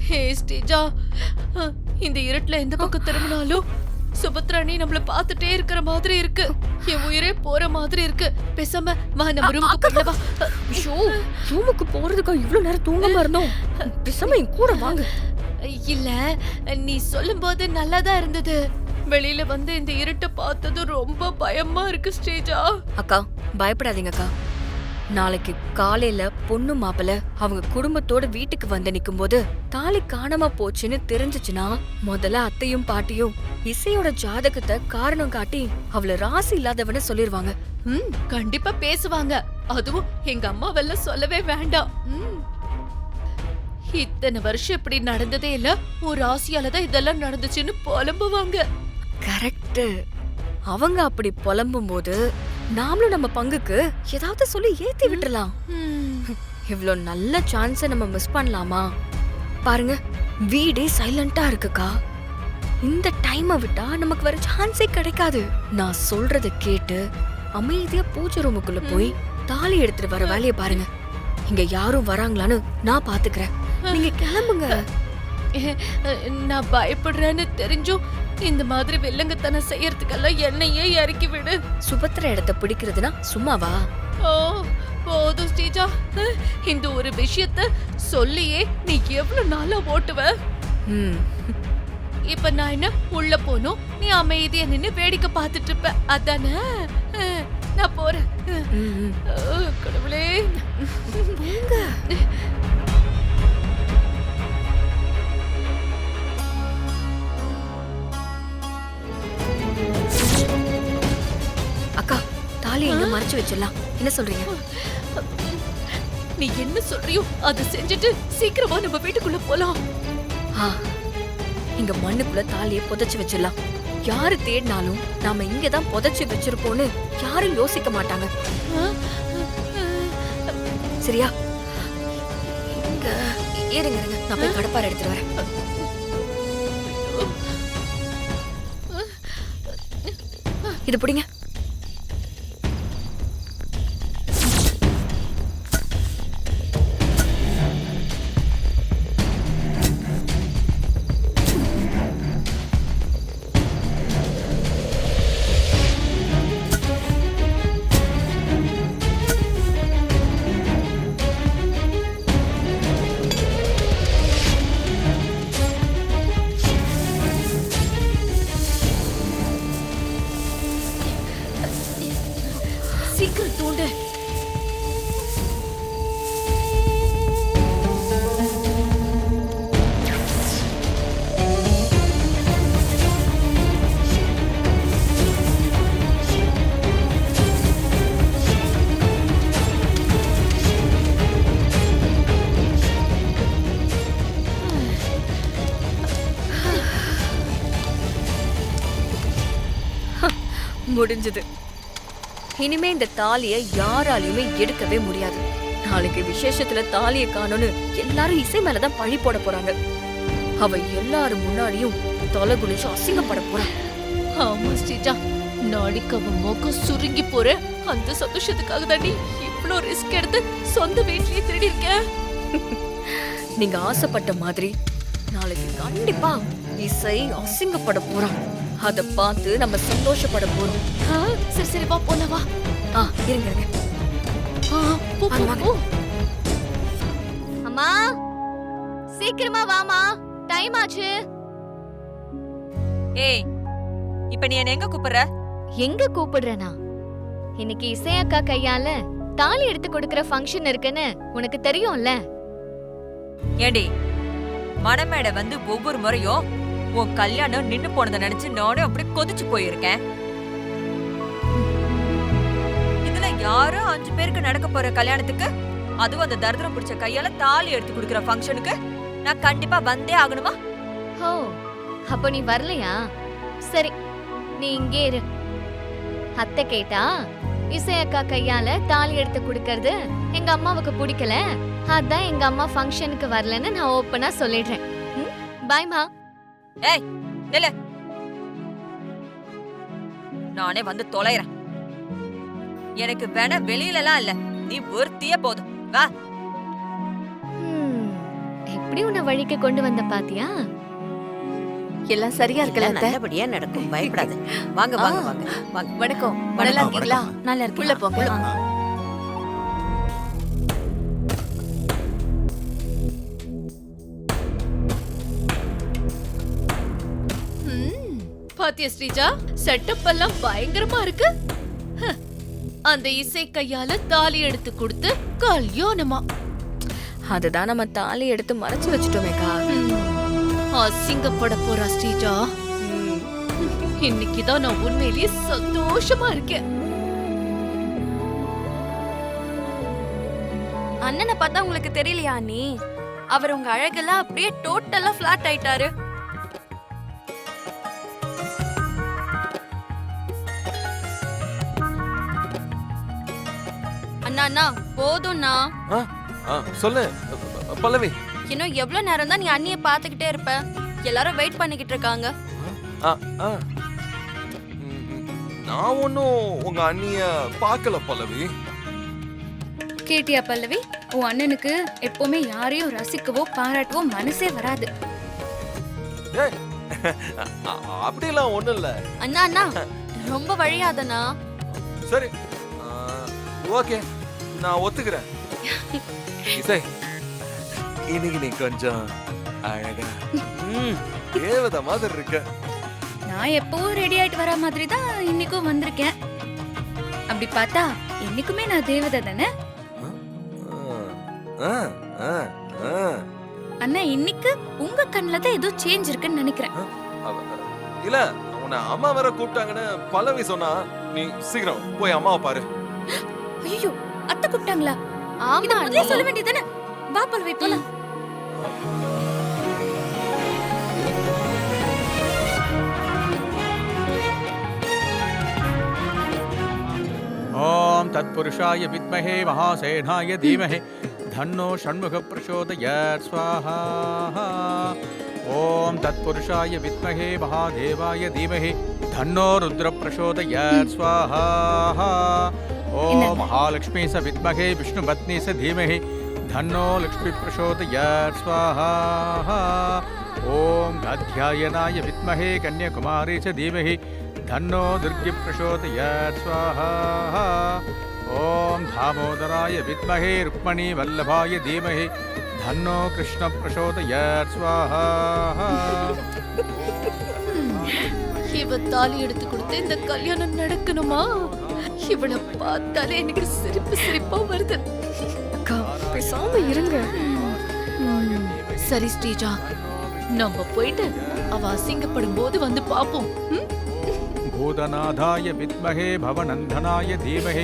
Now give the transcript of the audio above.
ஹே ஸ்ரீஜா, இந்த இருட்டுல எந்த பக்கம் திரும்பினாலும் சுபத்ராணி நம்மள பாத்துட்டே இருக்கிற மாதிரி இருக்கு. என் உயிரே போற மாதிரி இருக்கு. பேசாம வா நம்ம ரூமுக்கு போயிடலாம் வா. ஐயோ, ரூமுக்கு போறதுக்கா இவ்ளோ நேரம் தூங்காம இருந்தோம்? பேசாம என் கூட வாங்க. இல்ல, நீ சொல்லும்போது நல்லாதான் இருந்தது. வெளியில வந்து இந்த இருட்டை பார்த்தது ரொம்ப பயமா இருக்கு ஸ்ரீஜா. அக்கா பயப்படாதீங்க அக்கா. நாளைக்கு காலையில பொண்ணு மாப்பிள்ள அவங்க குடும்பத்தோட வீட்டுக்கு வந்து நிக்கும் போது தாலி காணாம போச்சுன்னு தெரிஞ்சுச்சுன்னா முதல்ல அத்தையும் பாட்டியும் இசையோட ஜாதகத்தை காரணம் காட்டி அவள ராசி இல்லாதவன சொல்லிருவாங்க. கண்டிப்பா பேசுவாங்க. அதுவும் எங்க அம்மாவெல்லாம் சொல்லவே வேண்டாம். இத்தனை வருஷம் இப்படி நடந்ததே இல்ல, ஒரு ராசியாலதான் இதெல்லாம் நடந்துச்சுன்னு புலம்புவாங்க. கரெக்ட். அவங்க அப்படி புலம்பும் போது நாமளும் நம்ம பங்குக்கு ஏதாவது சொல்லி ஏத்தி விட்டுறலாம். இவ்ளோ நல்ல சான்ஸ நம்ம மிஸ் பண்ணலாமா? பாருங்க, வீடே சைலண்டா இருக்குக்கா. இந்த டைமை விட்டா நமக்கு வர சான்ஸே கிடைக்காது. நான் சொல்றத கேட்டு அமைதியா பூஜை ரூமுக்குள்ள போய் தாலி எடுத்துட்டு வர வேலையை பாருங்க. இங்க யாரும் வராங்களான்னு நான் பாத்துக்கிறேன். நீங்க கிளம்புங்க. நான் பயப்படுறேன்னு தெரிஞ்சும் இந்த மாதிரி வெள்ளங்கத்தனம் செய்யறதுக்கெல்லாம் என்னையே இறக்கி விடு. சுபத்திர இடத்தை பிடிக்கிறதுனா சும்மாவா? ஓ போதும் ஸ்ரீஜா, இந்த ஒரு விஷயத்த சொல்லியே நீ எவ்வளவு நாளா ஓட்டுவ. இப்ப நான் என்ன உள்ள போனோம், நீ அமைதியா நின்னு வேடிக்கை பார்த்துட்டு இருப்ப, அதானே? நான் போறேன். கடவுளே. அக்கா தாலி எங்க மறைச்சு வச்சிடலாம், என்ன சொல்றீங்க? நீ என்ன சொல்றியோ அதை செஞ்சுட்டு சீக்கிரமா நம்ம வீட்டுக்குள்ள போலாம். இங்க மண்ணுக்குள்ள தாலியை புதைச்சு வச்சிடலாம். யாரு தேடினாலும் நாம இங்கதான் புதைச்சு வச்சிருப்போம்னு யாரும் யோசிக்க மாட்டாங்க. சரியா? இருங்க இருங்க, நான் போய் கடப்பாரை எடுத்துட்டு வரேன். இது பிடிங்க. சீக்கிரம் தூண்டு. முடிஞ்சது. இனிமே இந்த தாலிய யாராலையுமே எடுக்கவே முடியாது. நாளைக்கு விசேஷத்துல தாலிய காணோன்னு எல்லாரும் இசை மேலதான் பழி போட போறாங்க. அவ எல்லாரும் முன்னாடியும் தொலை குனிச்சு அசிங்கப்பட போறான். ஆமா ஸ்ரீஜா, நாளைக்கு அவன் முகம் சுருங்கி போற அந்த சந்தோஷத்துக்காக தாண்டி இவ்வளவு ரிஸ்க் எடுத்து சொந்த வீட்லயே திருடி இருக்க. நீங்க ஆசைப்பட்ட மாதிரி நாளைக்கு கண்டிப்பா இசை அசிங்கப்பட போறான். அத பார்த்து நம்ம சந்தோஷப்பட போறோம். சரி சரி வா போலாம் வா. இருங்க இருங்க. அம்மா சீக்கிரமா வாமா, டைம் ஆச்சு. ஏய், இப்ப நீ என்ன எங்க கூப்பிடுற? எங்க கூப்பிடுறனா? இன்னைக்கு இசையக்கா கையால தாலி எடுத்து கொடுக்கற ஃபங்க்ஷன் இருக்குன்னு உனக்கு தெரியும்ல? ஏடி, மணமேடை வந்து ஒவ்வொரு முறையும் உன் கல்யாணம் நின்னு போனதை நினைச்சு நானும் அப்படி கொதிச்சு போயிருக்கேன். இதுல யாரோ 5 பேருக்கு நடக்க போற கல்யாணத்துக்கு, அதுவும் அந்த தரித்திரம் பிடிச்ச கையால தாலி எடுத்து கொடுக்கற ஃபங்க்ஷனுக்கு நான் கண்டிப்பா வந்தே ஆகணுமா? ஓ, அப்ப நீ வரலையா? சரி, நீ இங்கே இரு. அத்தை கேட்டா இசையக்கா கையால தாலி எடுத்து கொடுக்கறது எங்க அம்மாவுக்கு பிடிக்கல, அதான் எங்க அம்மா ஃபங்க்ஷனுக்கு வரலன்னு நான் ஓப்பனா சொல்லிடுறேன். பாய்மா. ஏய் நில்லு, நானே வந்து தொலைறேன். எனக்கு வேணா வெளியில எல்லாம் இல்ல, நீ ஒருத்தியே போதும். வா. எப்படி எப்படி உன்னை வழிக்கு கொண்டு வந்த பாத்தியா? எல்லாம் சரியா இருக்குல்ல எல்லாம் அத்தை? நல்லபடியா நடக்கும், பயப்படாத. வாங்க வாங்க வாங்க வாங்க. வணக்கம். நல்லா இருக்கீங்களா? நல்லா இருக்கு. உள்ள போங்க. பாத்தியா ஸ்ரீஜா, செட்டப் எல்லாம் பயங்கரமா இருக்கு. ஹ, அந்த இசை கையால தாலி எடுத்து கொடுத்து கல்யாணமா. அதுதான் நம்ம தாலி எடுத்து மறைச்சு வச்சுட்டோமேக்கா. அசிங்கப்பட போறா ஸ்ரீஜா. இன்னைக்குதான் நான் உண்மையிலேயே சந்தோஷமா இருக்கேன். அண்ணனை பார்த்தா உங்களுக்கு தெரியலையா நீ? அவர் உங்க அழகெல்லாம் அப்படியே டோட்டலா ஃபிளாட் ஆயிட்டாரு. அண்ணா அண்ணா போதும்ண்ணா. சொல்லு பல்லவி. இன்னும் எவ்வளவு நேரம் தான் நீ அண்ணிய பாத்துக்கிட்டே இருப்ப? எல்லாரும் வெயிட் பண்ணிக்கிட்டு இருக்காங்க. ஆ, ஆ. நான் ஒன்னும் உங்க அண்ணிய பார்க்கல பல்லவி. கேட்டியா பல்லவி, உன் அண்ணனுக்கு எப்பவுமே யாரையும் ரசிக்கவோ பாராட்டவோ மனசே வராது. ஏய், அப்படிலாம் ஒண்ணும் இல்ல. அண்ணா அண்ணா ரொம்ப வழியாதண்ணா. சரி, ஓகே, நான் ஒத்துக்கிறேன். இசை, இன்னைக்கு நீ கொஞ்சம் அழகா தேவதை மாதிரி இருக்க. நான் எப்பவும் ரெடி ஆயிட்டு வர மாதிரி தான் இன்னைக்கும் வந்திருக்கேன். அப்படி பார்த்தா இன்னைக்குமே நான் தேவதை தானே? ஆ, ஆ, ஆ. அண்ணா இன்னைக்கு உங்க கண்ணுல தான் ஏதோ சேஞ்ச் இருக்குன்னு நினைக்கிறேன். இல்ல, உன்னை அம்மா வேற கூப்பிட்டாங்கன்னு பல்லவி சொன்னா. நீ சீக்கிரம் போய் அம்மாவை பாரு. ஐயோ, அத்தை கூப்பிட்டாங்களா? ஆமா இத முதல்ல சொல்ல வேண்டியதானே. வா பல்லவி போலாம். ओम तत्पुरुषाय विद्महे महासेनाय धीमहि धन्नो षण्मुख प्रचोदयात् स्वाहा। ओम तत्पुरुषाय विद्महे महादेवाय धीमहि धन्नो रुद्र प्रचोदयात् स्वाहा। ओम महालक्ष्मी स विद्महे विष्णुपत्नी स धीमहि धन्नो लक्ष्मी प्रचोदयात् स्वाहा। ओम कात्यायनाय विद्महे कन्याकुमारी च धीमहि धन्नो दुर्गे प्रचोदयात् स्वाहा। ओम दामोदराय विद्महे रुक्मणी वल्लभाय धीमहि धन्नो कृष्ण प्रचोदयात् स्वाहा। இவ தாலி எடுத்து கொடுத்து இந்த கல்யாணம் நடக்கணுமா? இவளை பார்த்தாலே எனக்கு சிரிப்பு சிரிப்பா வருது. அக்கா பேசாம இருங்க. சரி ஸ்ரீஜா, நம்ம போயிட்டு அவ அசிங்கப்படும் போது வந்து பாப்போம். भूतनाथाय विद्महे भवनंदनाय धीमहि